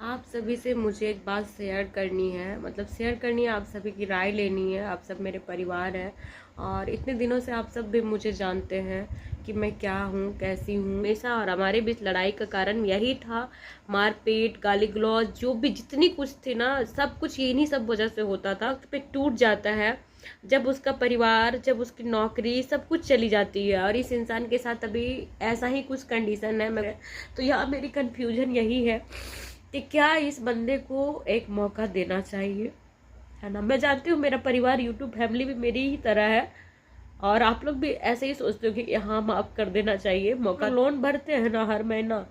आप सभी से मुझे एक बात शेयर करनी है, मतलब शेयर करनी है, आप सभी की राय लेनी है। आप सब मेरे परिवार हैं और इतने दिनों से आप सब भी मुझे जानते हैं कि मैं क्या हूँ, कैसी हूँ। हमेशा और हमारे बीच लड़ाई का कारण यही था, मारपीट, गाली गलौज, जो भी जितनी कुछ थी ना, सब कुछ इन्हीं सब वजह से होता था। पे टूट जाता है जब उसका परिवार, जब उसकी नौकरी, सब कुछ चली जाती है। और इस इंसान के साथ अभी ऐसा ही कुछ कंडीशन है। मैं तो यहाँ मेरी कंफ्यूजन यही है कि क्या इस बंदे को एक मौका देना चाहिए, है ना। मैं जानती हूँ मेरा परिवार, यूट्यूब फैमिली भी मेरी ही तरह है और आप लोग भी ऐसे ही सोचते हो कि हाँ माफ कर देना चाहिए मौका। लोन भरते हैं ना हर महीना,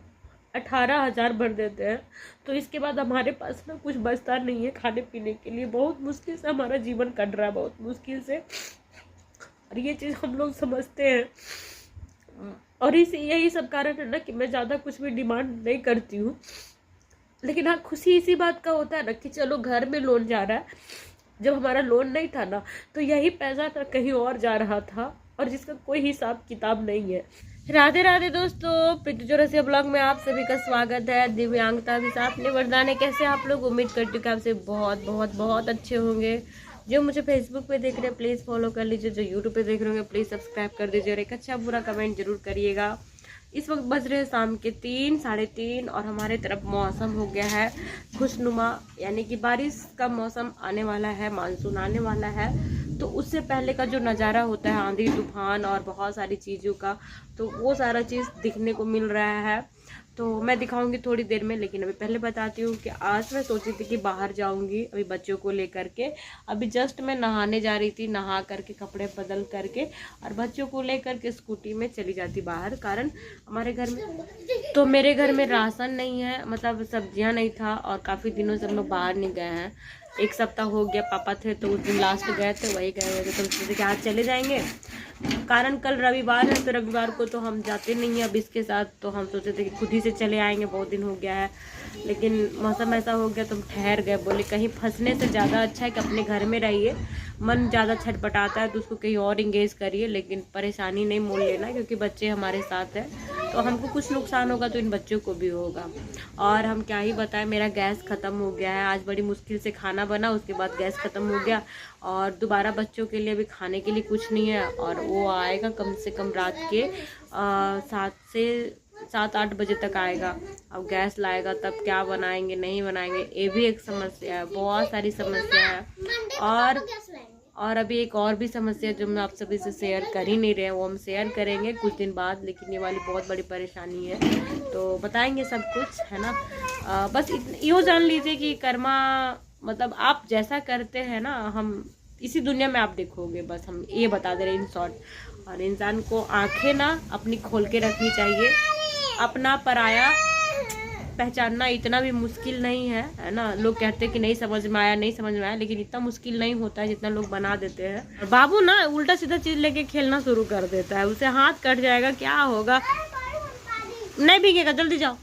18,000 भर देते हैं, तो इसके बाद हमारे पास ना कुछ बचता नहीं है खाने पीने के लिए। बहुत मुश्किल से हमारा जीवन कट रहा है, बहुत मुश्किल से। और ये चीज़ हम लोग समझते हैं और यही सब कारण है ना कि मैं ज़्यादा कुछ भी डिमांड नहीं करती हूँ। लेकिन हाँ, खुशी इसी बात का होता है ना कि चलो घर में लोन जा रहा है। जब हमारा लोन नहीं था ना, तो यही पैसा ना कहीं और जा रहा था और जिसका कोई हिसाब किताब नहीं है। राधे राधे दोस्तों, प्रीति चौरसिया ब्लॉग में आप सभी का स्वागत है। दिव्यांगता भी साथ ने वरदान। कैसे आप लोग? उम्मीद करती हूँ कि आपसे बहुत बहुत बहुत अच्छे होंगे। जो मुझे फेसबुक पे देख रहे हैं प्लीज़ फॉलो कर लीजिए, जो यूट्यूब पे देख रहे होंगे प्लीज़ सब्सक्राइब कर दीजिए और एक अच्छा बुरा कमेंट जरूर करिएगा। इस वक्त बज रहे हैं शाम के 3, साढ़े 3 और हमारे तरफ मौसम हो गया है खुशनुमा, यानी कि बारिश का मौसम आने वाला है, मानसून आने वाला है। तो उससे पहले का जो नज़ारा होता है आंधी तूफान और बहुत सारी चीज़ों का, तो वो सारा चीज़ दिखने को मिल रहा है। तो मैं दिखाऊंगी थोड़ी देर में, लेकिन अभी पहले बताती हूँ कि आज मैं सोची थी कि बाहर जाऊंगी अभी बच्चों को लेकर के। अभी जस्ट मैं नहाने जा रही थी, नहा करके कपड़े बदल करके और बच्चों को लेकर के स्कूटी में चली जाती बाहर। कारण हमारे घर में, तो मेरे घर में राशन नहीं है, मतलब सब्जियां नहीं था और काफ़ी दिनों से हम लोग बाहर नहीं गए हैं। एक सप्ताह हो गया, पापा थे तो उस दिन लास्ट गए थे, वही गए हुए थे। तो सोचे कि आज चले जाएंगे, कारण कल रविवार है, तो रविवार को तो हम जाते नहीं हैं अब इसके साथ। तो हम सोचे थे कि खुद ही से चले आएंगे, बहुत दिन हो गया है। लेकिन मौसम ऐसा हो गया तो हम ठहर गए। बोले कहीं फंसने से ज़्यादा अच्छा है कि अपने घर में रहिए। मन ज़्यादा छटपटाता है तो उसको कहीं और इंगेज करिए, लेकिन परेशानी नहीं मोल लेना, क्योंकि बच्चे हमारे साथ हैं। तो हमको कुछ नुकसान होगा तो इन बच्चों को भी होगा। और हम क्या ही बताएं, मेरा गैस ख़त्म हो गया है। आज बड़ी मुश्किल से खाना बना, उसके बाद गैस ख़त्म हो गया और दोबारा बच्चों के लिए भी खाने के लिए कुछ नहीं है। और वो आएगा कम से कम रात के 7 से 8 बजे तक आएगा। अब गैस लाएगा तब क्या बनाएंगे, नहीं बनाएंगे, ये भी एक समस्या है। बहुत सारी समस्या है। और अभी एक और भी समस्या जो मैं आप सभी से शेयर कर ही नहीं रहे हैं, वो हम शेयर करेंगे कुछ दिन बाद। लेकिन ये वाली बहुत बड़ी परेशानी है, तो बताएंगे सब कुछ, है ना। बस यो जान लीजिए कि कर्मा, मतलब आप जैसा करते हैं ना, हम इसी दुनिया में आप देखोगे। बस हम ये बता दे रहे हैं इन शॉर्ट। और इंसान को आंखें ना अपनी खोल के रखनी चाहिए। अपना पराया पहचानना इतना भी मुश्किल नहीं है, है ना। लोग कहते हैं कि नहीं समझ में आया, नहीं समझ में आया, लेकिन इतना मुश्किल नहीं होता है जितना लोग बना देते हैं। बाबू ना उल्टा सीधा चीज लेके खेलना शुरू कर देता है, उसे हाथ कट जाएगा, क्या होगा। नहीं भीगेगा, जल्दी जाओ।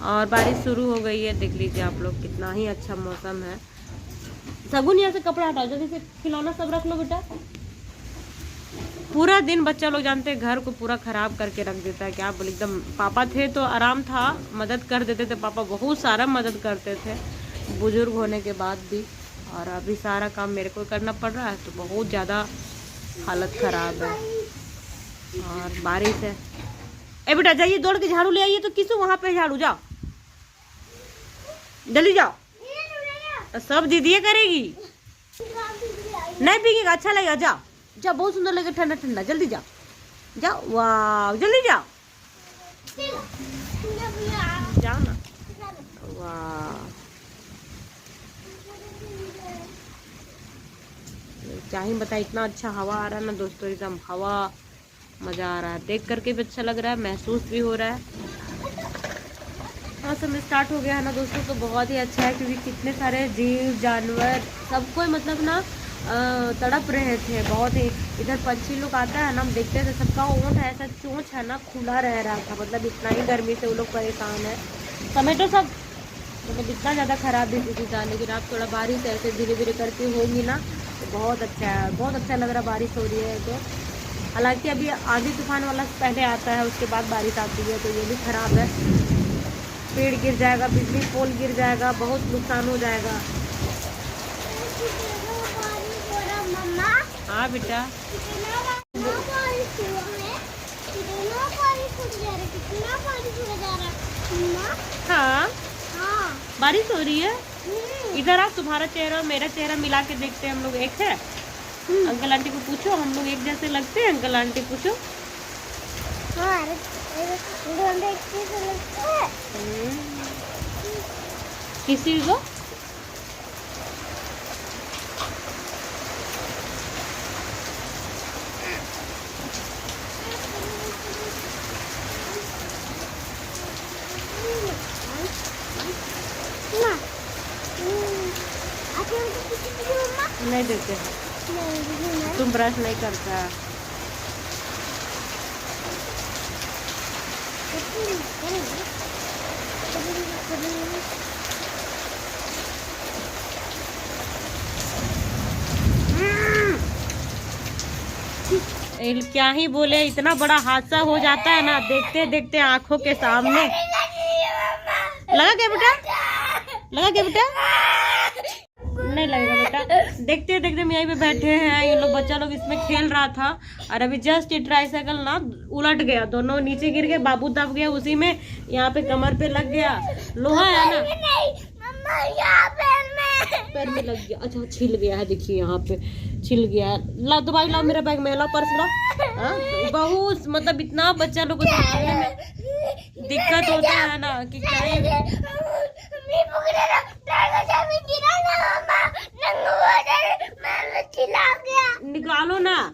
और बारिश शुरू हो गई है, देख लीजिए आप लोग, कितना ही अच्छा मौसम है। सगुन यहाँ से कपड़ा हटाओ, जल्दी से खिलौना सब रख लो बेटा। पूरा दिन बच्चा लोग जानते हैं घर को पूरा खराब करके रख देता है। क्या बोले, एकदम पापा थे तो आराम था, मदद कर देते थे पापा, बहुत सारा मदद करते थे बुजुर्ग होने के बाद भी। और अभी सारा काम मेरे को करना पड़ रहा है, तो बहुत ज़्यादा हालत ख़राब है। और बारिश है। ए बेटा जाइए, दौड़ के झाड़ू ले आइए। तो किसू वहाँ पे झाड़ू, जाओ जल्दी जाओ। सब दीदी करेगी, नहीं भीगेगा, अच्छा लगेगा। जाओ जाओ, बहुत सुंदर लगे, ठंडा ठंडा, जल्दी जाओ जाओ। वाह, जल्दी जाओ जाओ ना। वाह, क्या ही बताए, इतना अच्छा हवा आ रहा है ना दोस्तों, एकदम हवा, मज़ा आ रहा है, देख करके भी अच्छा लग रहा है, महसूस भी हो रहा है। मौसम स्टार्ट हो गया है ना दोस्तों, तो बहुत ही अच्छा है, क्योंकि कितने सारे जीव जानवर सबको मतलब ना तड़प रहे थे बहुत ही। इधर पंछी लोग आता है ना, हम देखते थे, सबका ओंठ ऐसा चोंच है ना खुला रह रहा था, मतलब इतना ही गर्मी से वो लोग परेशान है। टमेटो सब मतलब इतना ज़्यादा खराब स्थिति था। लेकिन अब थोड़ा बारिश ऐसे धीरे धीरे करके होगी ना, तो बहुत अच्छा है, बहुत अच्छा लग रहा, बारिश हो रही है। तो हालांकि अभी आंधी तूफान वाला पहले आता है, उसके बाद बारिश आती है, तो ये भी खराब है। पेड़ गिर जाएगा, बिजली पोल गिर जाएगा, बहुत नुकसान हो जाएगा। हाँ बेटा, हाँ बारिश हो रही है। इधर आ, तुम्हारा चेहरा और मेरा चेहरा मिला के देखते हैं हम लोग एक है। अंकल आंटी को पूछो, हम लोग एक जैसे लगते हैं? अंकल आंटी पूछो। किसी को नहीं देते हैं। तुम ब्रश नहीं करता। क्या ही बोले, इतना बड़ा हादसा हो जाता है ना देखते देखते आंखों के सामने। लगा क्या बेटा? लगा क्या बेटा? नहीं लगेगा बेटा। देखते देखते हम यहीं पे बैठे हैं, ये लोग बच्चा लोग इसमें खेल रहा था और अभी जस्ट ये ट्राईसाइकिल ना उलट गया, दोनों नीचे गिर गए, बाबू दब गया उसी में, यहाँ पे कमर पे लग गया। लोहा है ना, पैर में लग गया। अच्छा छिल गया है, देखिए यहाँ पे छिल गया है। ला दवाई लाओ, मेरा बैग में लाओ, पर्स लाओ। बहुत मतलब इतना बच्चा लोग को संभालने में दिक्कत होता है ना कि क्या निकालो ना।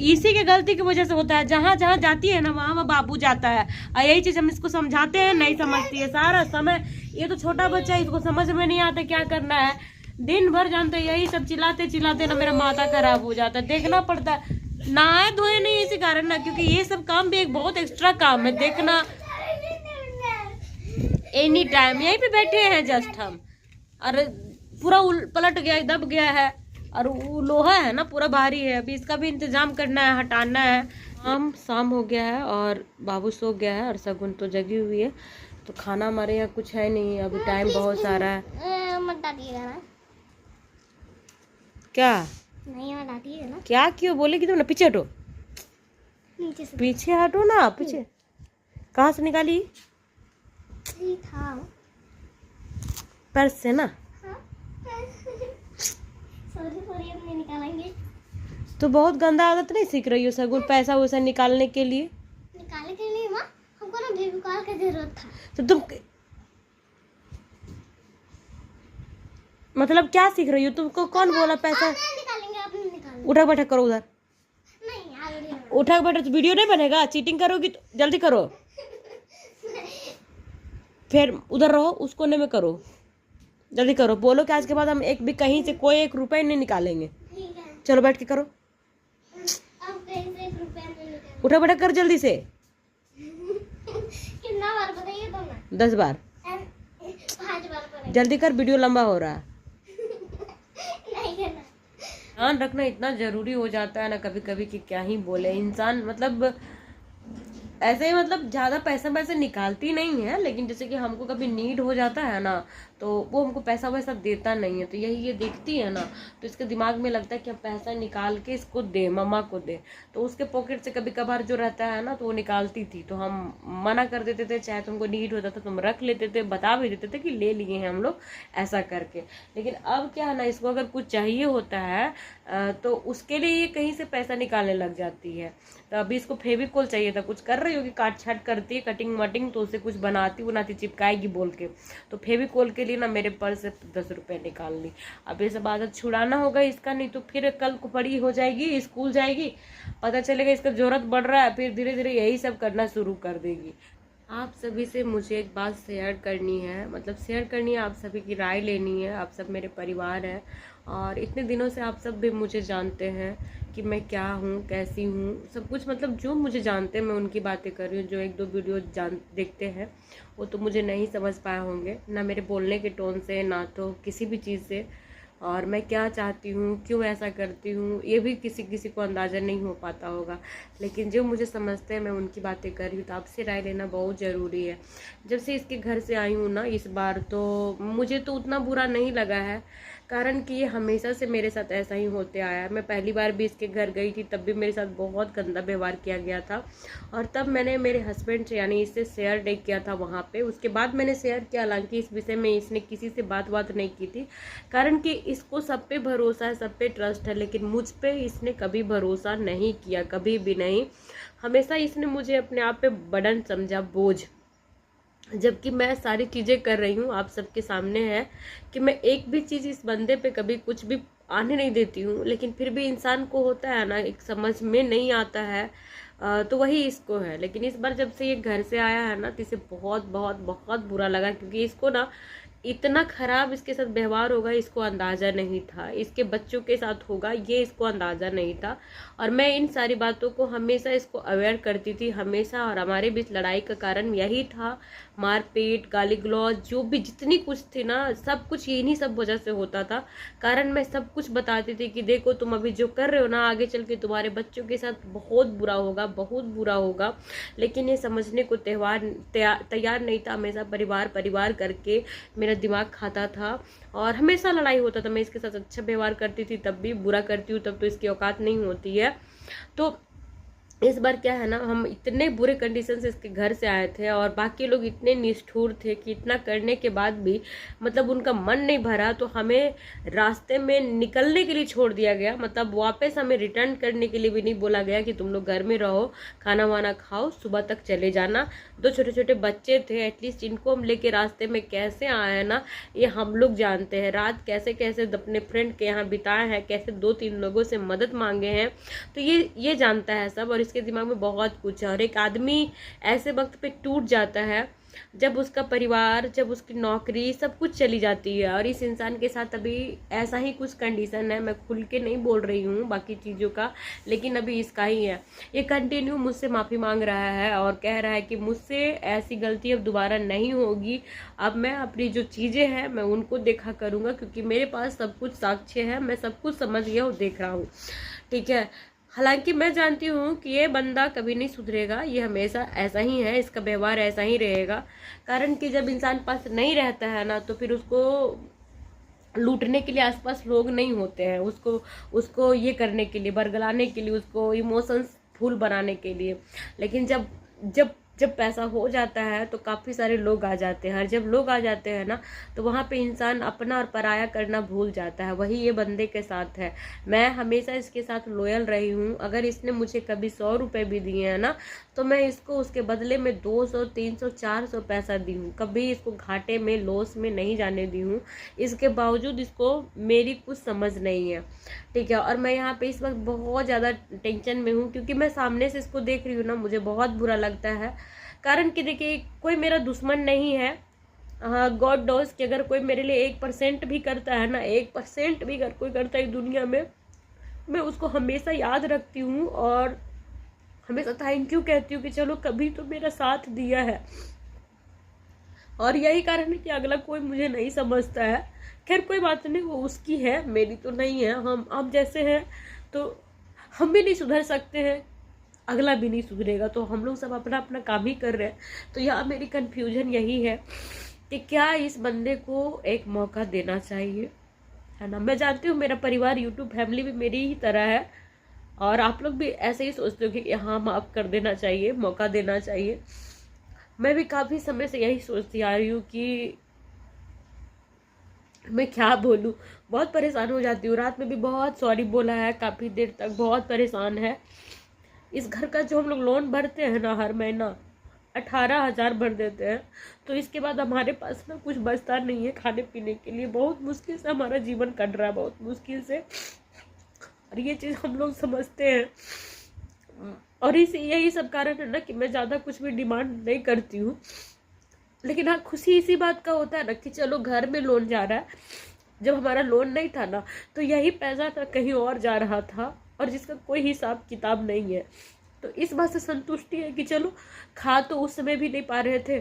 इसी के गलती की वजह से होता है, जहाँ जहाँ जाती है ना वहाँ बाबू जाता है। और यही चीज हम इसको समझाते हैं, नहीं समझती है सारा समय। ये तो छोटा बच्चा है, इसको समझ में नहीं आता क्या करना है। दिन भर जानते यही सब चिल्लाते चिल्लाते ना मेरा माथा खराब हो जाता है। देखना पड़ता है, नहाए धोए नहीं इसी कारण ना, क्योंकि ये सब काम भी एक बहुत एक्स्ट्रा काम है। देखना एनी टाइम यहीं पे बैठे हैं जस्ट हम, और पूरा पलट गया, दब गया है, और वो लोहा है ना पूरा भारी है। अभी इसका भी इंतजाम करना है, हटाना है। शाम हो गया है और बाबू सो गया है और शगुन तो जगी हुई है। तो खाना हमारे यहाँ कुछ है नहीं, अभी टाइम बहुत सारा है। मत डांटिएगा ना। क्या नहीं मत डांटिएगा ना। क्या क्यों बोलेगी तुम ना? पीछे हटो, नीचे से पीछे हटो ना। पीछे कहाँ से निकाली? था पर्स से ना। सॉरी अब नहीं निकालेंगे। तो बहुत गंदा आदत नहीं सीख रही हो शगुन, पैसा वैसा निकालने के लिए? निकालने के लिए माँ हमको ना बेबी कॉल की जरूरत था। तो तुम मतलब क्या सीख रही हो? तुमको कौन बोला पैसा? निकालेंगे, आप नहीं निकालेंगे। उठक बैठक करो उधर। नहीं आगे उठक बैठक तो वीडियो नहीं बनेगा। चीटिंग करोगी तो जल्दी करो, फिर उधर रहो, उस कोने में करो, जल्दी करो। बोलो कि आज के बाद हम एक भी कहीं से कोई 1 रुपए नहीं निकालेंगे। ठीक है। चलो बैठ के करो। अब कैसे 1 रुपया नहीं निकालेंगे? उठक बैठक कर जल्दी से। कितना बार बताइए तो ना। 10 बार। 5 बार करेंगे। जल्दी कर, वीडियो लंबा हो रहा है। नहीं करना। ध्यान रखना इतना जरूरी हो जाता है ना कभी कभी कि क्या ही बोले इंसान। मतलब ऐसे ही मतलब ज्यादा पैसा निकालती नहीं है, लेकिन जैसे कि हमको कभी नीड हो जाता है ना तो वो हमको पैसा वैसा देता नहीं है। तो यही ये देखती है ना तो इसके दिमाग में लगता है कि हम पैसा निकाल के इसको दे, मम्मा को दे। तो उसके पॉकेट से कभी कभार जो रहता है ना तो वो निकालती थी, तो हम मना कर देते थे। चाहे तुमको नीड होता था तुम रख लेते थे, बता भी देते थे कि ले लिए हैं हम लोग ऐसा करके। लेकिन अब क्या है ना, इसको अगर कुछ चाहिए होता है तो उसके लिए ये कहीं से पैसा निकालने लग जाती है। तो अभी इसको फेविकोल चाहिए था, कुछ कर रही होगी, काट छाट करती है, कटिंग वटिंग, तो उसे कुछ बनाती चिपकाएगी बोल के। तो फेविकोल के लिए ना मेरे पर्स से 10 रुपए निकाल ली। अब ये सब आदत छुड़ाना होगा इसका, नहीं तो फिर कल को बड़ी हो जाएगी, स्कूल जाएगी, पता चलेगा इसका जरूरत बढ़ रहा है, फिर धीरे धीरे यही सब करना शुरू कर देगी। आप सभी से मुझे एक बात शेयर करनी है, मतलब शेयर करनी है, आप सभी की राय लेनी है। आप सब मेरे परिवार हैं और इतने दिनों से आप सब भी मुझे जानते हैं कि मैं क्या हूँ, कैसी हूँ, सब कुछ। मतलब जो मुझे जानते हैं मैं उनकी बातें कर रही हूँ। जो 1-2 वीडियो देखते हैं वो तो मुझे नहीं समझ पाए होंगे, ना मेरे बोलने के टोन से, ना तो किसी भी चीज़ से। और मैं क्या चाहती हूँ, क्यों ऐसा करती हूँ, ये भी किसी किसी को अंदाज़ा नहीं हो पाता होगा। लेकिन जो मुझे समझते हैं मैं उनकी बातें कर रही हूँ, तो आपसे राय लेना बहुत ज़रूरी है। जब से इसके घर से आई हूँ ना इस बार, तो मुझे तो उतना बुरा नहीं लगा है, कारण कि ये हमेशा से मेरे साथ ऐसा ही होते आया है। मैं पहली बार भी इसके घर गई थी तब भी मेरे साथ बहुत गंदा व्यवहार किया गया था, और तब मैंने मेरे हस्बैंड से यानी इससे शेयर नहीं किया था वहाँ पे। उसके बाद मैंने शेयर किया, हालांकि इस विषय में इसने किसी से बात नहीं की थी, कारण कि इसको सब पे भरोसा है, सब पे ट्रस्ट है, लेकिन मुझ पे इसने कभी भरोसा नहीं किया, कभी भी नहीं। हमेशा इसने मुझे अपने आप पे बर्डन समझा, बोझ, जबकि मैं सारी चीज़ें कर रही हूँ, आप सबके सामने है कि मैं एक भी चीज़ इस बंदे पे कभी कुछ भी आने नहीं देती हूँ, लेकिन फिर भी इंसान को होता है ना, एक समझ में नहीं आता है। तो वही इसको है। लेकिन इस बार जब से ये घर से आया है ना, तो इसे बहुत बहुत बहुत बुरा लगा, क्योंकि इसको ना इतना खराब इसके साथ व्यवहार होगा इसको अंदाज़ा नहीं था, इसके बच्चों के साथ होगा ये इसको अंदाज़ा नहीं था। और मैं इन सारी बातों को हमेशा इसको अवेयर करती थी हमेशा, और हमारे बीच लड़ाई का कारण यही था, मारपीट, गाली गलौज, जो भी जितनी कुछ थी ना, सब कुछ इन्हीं सब वजह से होता था। कारण मैं सब कुछ बताती थी कि देखो तुम अभी जो कर रहे हो ना, आगे चल के तुम्हारे बच्चों के साथ बहुत बुरा होगा, बहुत बुरा होगा। लेकिन ये समझने को तैयार नहीं था, हमेशा परिवार परिवार करके मेरा दिमाग खाता था, और हमेशा लड़ाई होता था। मैं इसके साथ अच्छा व्यवहार करती थी तब भी, बुरा करती हूँ तब तो इसकी औकात नहीं होती है। तो इस बार क्या है ना, हम इतने बुरे कंडीशन से इसके घर से आए थे, और बाकी लोग इतने निष्ठुर थे कि इतना करने के बाद भी मतलब उनका मन नहीं भरा, तो हमें रास्ते में निकलने के लिए छोड़ दिया गया। मतलब वापस हमें रिटर्न करने के लिए भी नहीं बोला गया कि तुम लोग घर में रहो, खाना वाना खाओ, सुबह तक चले जाना। 2 छोटे छोटे बच्चे थे, एटलीस्ट इनको हम लेके रास्ते में कैसे आए ना, ये हम लोग जानते हैं। रात कैसे कैसे अपने फ्रेंड के यहाँ बिताए हैं, कैसे 2-3 लोगों से मदद मांगे हैं, तो ये जानता है सब। और इसके दिमाग में बहुत कुछ है। और एक आदमी ऐसे वक्त पे टूट जाता है जब उसका परिवार, जब उसकी नौकरी, सब कुछ चली जाती है। और इस इंसान के साथ अभी ऐसा ही कुछ कंडीशन है। मैं खुल के नहीं बोल रही हूँ बाकी चीज़ों का, लेकिन अभी इसका ही है। ये कंटिन्यू मुझसे माफ़ी मांग रहा है और कह रहा है कि मुझसे ऐसी गलती अब दोबारा नहीं होगी। अब मैं अपनी जो चीज़ें हैं मैं उनको देखा करूँगा, क्योंकि मेरे पास सब कुछ साक्ष्य है, मैं सब कुछ समझ गया और देख रहा हूँ, ठीक है। हालांकि मैं जानती हूँ कि ये बंदा कभी नहीं सुधरेगा, ये हमेशा ऐसा ही है, इसका व्यवहार ऐसा ही रहेगा। कारण कि जब इंसान पास नहीं रहता है ना, तो फिर उसको लूटने के लिए आसपास लोग नहीं होते हैं, उसको ये करने के लिए, बरगलाने के लिए, उसको इमोशंस फुल बनाने के लिए। लेकिन जब जब जब पैसा हो जाता है तो काफ़ी सारे लोग आ जाते हैं, और जब लोग आ जाते हैं ना, तो वहाँ पे इंसान अपना और पराया करना भूल जाता है। वही ये बंदे के साथ है। मैं हमेशा इसके साथ लॉयल रही हूँ। अगर इसने मुझे कभी 100 रुपये भी दिए हैं ना, तो मैं इसको उसके बदले में 200, 300, 400 पैसा दी हूँ। कभी इसको घाटे में, लॉस में नहीं जाने दी हूँ। इसके बावजूद इसको मेरी कुछ समझ नहीं है, ठीक है। और मैं यहाँ पे इस वक्त बहुत ज़्यादा टेंशन में हूँ, क्योंकि मैं सामने से इसको देख रही हूँ ना, मुझे बहुत बुरा लगता है। कारण कि देखिए, कोई मेरा दुश्मन नहीं है। हाँ, गॉड नोस कि अगर कोई मेरे लिए 1% भी करता है ना, 1% भी अगर कोई करता है दुनिया में, मैं उसको हमेशा याद रखती हूँ और हमेशा थैंक यू कहती हूँ कि चलो कभी तो मेरा साथ दिया है। और यही कारण है कि अगला कोई मुझे नहीं समझता है। खैर कोई बात नहीं, वो उसकी है, मेरी तो नहीं है। हम जैसे हैं तो हम भी नहीं सुधर सकते हैं, अगला भी नहीं सुधरेगा, तो हम लोग सब अपना अपना काम ही कर रहे हैं। तो यहाँ मेरी कन्फ्यूजन यही है कि क्या इस बंदे को एक मौका देना चाहिए, है ना। मैं जानती हूँ मेरा परिवार, यूट्यूब फैमिली भी मेरी ही तरह है, और आप लोग भी ऐसे ही सोचते हो कि हाँ माफ़ कर देना चाहिए, मौका देना चाहिए। मैं भी काफ़ी समय से यही सोचती आ रही हूँ कि मैं क्या बोलूँ, बहुत परेशान हो जाती हूँ। रात में भी बहुत सॉरी बोला है, काफ़ी देर तक बहुत परेशान है। इस घर का जो हम लोग लोन भरते हैं ना, हर महीना 18,000 भर देते हैं, तो इसके बाद हमारे पास ना कुछ बचता नहीं है खाने पीने के लिए। बहुत मुश्किल से हमारा जीवन कट रहा है, बहुत मुश्किल से। और ये चीज़ हम लोग समझते हैं, और यही सब कारण है ना कि मैं ज़्यादा कुछ भी डिमांड नहीं करती हूँ। लेकिन हाँ, खुशी इसी बात का होता है ना कि चलो घर में लोन जा रहा है। जब हमारा लोन नहीं था ना, तो यही पैसा था कहीं और जा रहा था, और जिसका कोई हिसाब किताब नहीं है। तो इस बात से संतुष्टि है कि चलो खा तो उस समय भी नहीं पा रहे थे,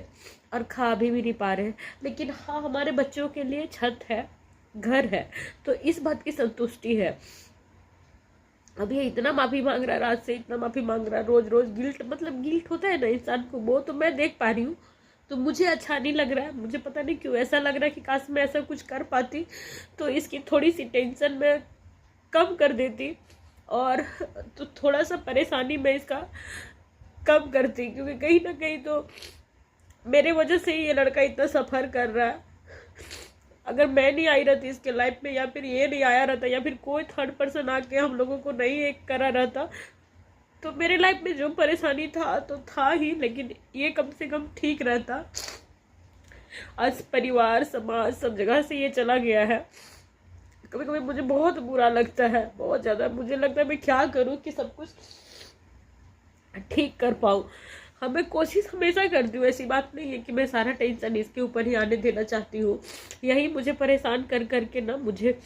और खा अभी भी नहीं पा रहे हैं, लेकिन हाँ हमारे बच्चों के लिए छत है, घर है, तो इस बात की संतुष्टि है। अब ये इतना माफी मांग रहा है, रात से इतना माफी मांग रहा है, रोज रोज गिल्ट, मतलब गिल्ट होता है ना इंसान को, वो तो मैं देख पा रही हूँ। तो मुझे अच्छा नहीं लग रहा है, मुझे पता नहीं क्यों ऐसा लग रहा है कि काश मैं ऐसा कुछ कर पाती तो इसकी थोड़ी सी टेंशन मैं कम कर देती, और तो थोड़ा सा परेशानी मैं इसका कम करती, क्योंकि कहीं ना कहीं तो मेरे वजह से ही ये लड़का इतना सफ़र कर रहा है। अगर मैं नहीं आई रहती इसके लाइफ में, या फिर ये नहीं आया रहता, या फिर कोई थर्ड पर्सन आके हम लोगों को नहीं एक करा रहता, तो मेरे लाइफ में जो परेशानी था तो था ही, लेकिन ये कम से कम ठीक रहता। आज परिवार समाज सब जगह से ये चला गया है। कभी कभी मुझे बहुत बुरा लगता है, बहुत ज़्यादा। मुझे लगता है मैं क्या करूं कि सब कुछ ठीक कर पाऊँ। हाँ, मैं कोशिश हमेशा करती हूँ, ऐसी बात नहीं है कि मैं सारा टेंशन इसके ऊपर ही आने देना चाहती हूँ। यही मुझे परेशान कर करके ना मुझे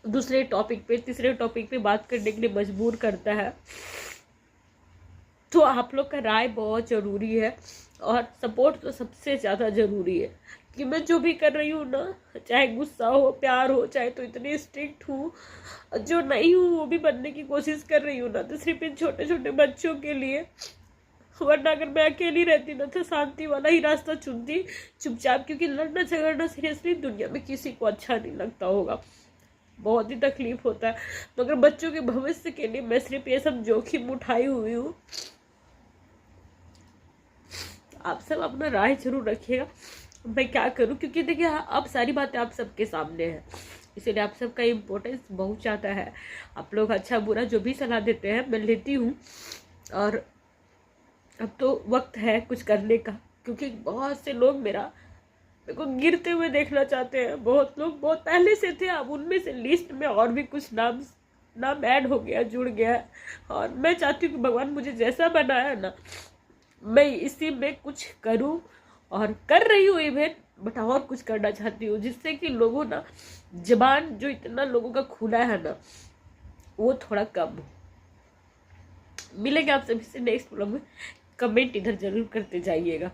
दूसरे टॉपिक पे, तीसरे टॉपिक पे बात करने के लिए मजबूर करता है। तो आप लोग का राय बहुत ज़रूरी है, और सपोर्ट तो सबसे ज़्यादा ज़रूरी है। कि मैं जो भी कर रही हूँ ना, चाहे गुस्सा हो, प्यार हो, चाहे तो इतनी स्ट्रिक्ट हूँ, जो नहीं हूँ वो भी बनने की कोशिश कर रही हूँ ना, तो सिर्फ इन छोटे छोटे बच्चों के लिए। वरना अगर मैं अकेली रहती ना तो शांति वाला ही रास्ता चुनती चुपचाप, क्योंकि लड़ना झगड़ना सीरियसली दुनिया में किसी को अच्छा नहीं लगता होगा, बहुत ही तकलीफ होता है। मगर बच्चों के भविष्य के लिए मैं सिर्फ ये सब जोखिम उठाई हुई हूँ। आप सब अपना राय जरूर रखिएगा मैं क्या करूं, क्योंकि देखिए अब सारी बातें आप सबके सामने हैं, इसीलिए आप सबका इम्पोर्टेंस बहुत ज़्यादा है। आप लोग अच्छा बुरा जो भी सलाह देते हैं मैं लेती हूँ, और अब तो वक्त है कुछ करने का, क्योंकि बहुत से लोग मेरे को गिरते हुए देखना चाहते हैं। बहुत लोग बहुत पहले से थे, अब उनमें से लिस्ट में और भी कुछ नाम ऐड हो गया, जुड़ गया है। और मैं चाहती हूँ कि भगवान मुझे जैसा बनाया ना, मैं इसी में कुछ करूं, और कर रही हूँ इवेंट, बट और कुछ करना चाहती हूँ, जिससे कि लोगों ना जबान जो इतना लोगों का खुला है ना, वो थोड़ा कम हो। मिलेंगे आप सभी से नेक्स्ट व्लॉग में। कमेंट इधर जरूर करते जाइएगा।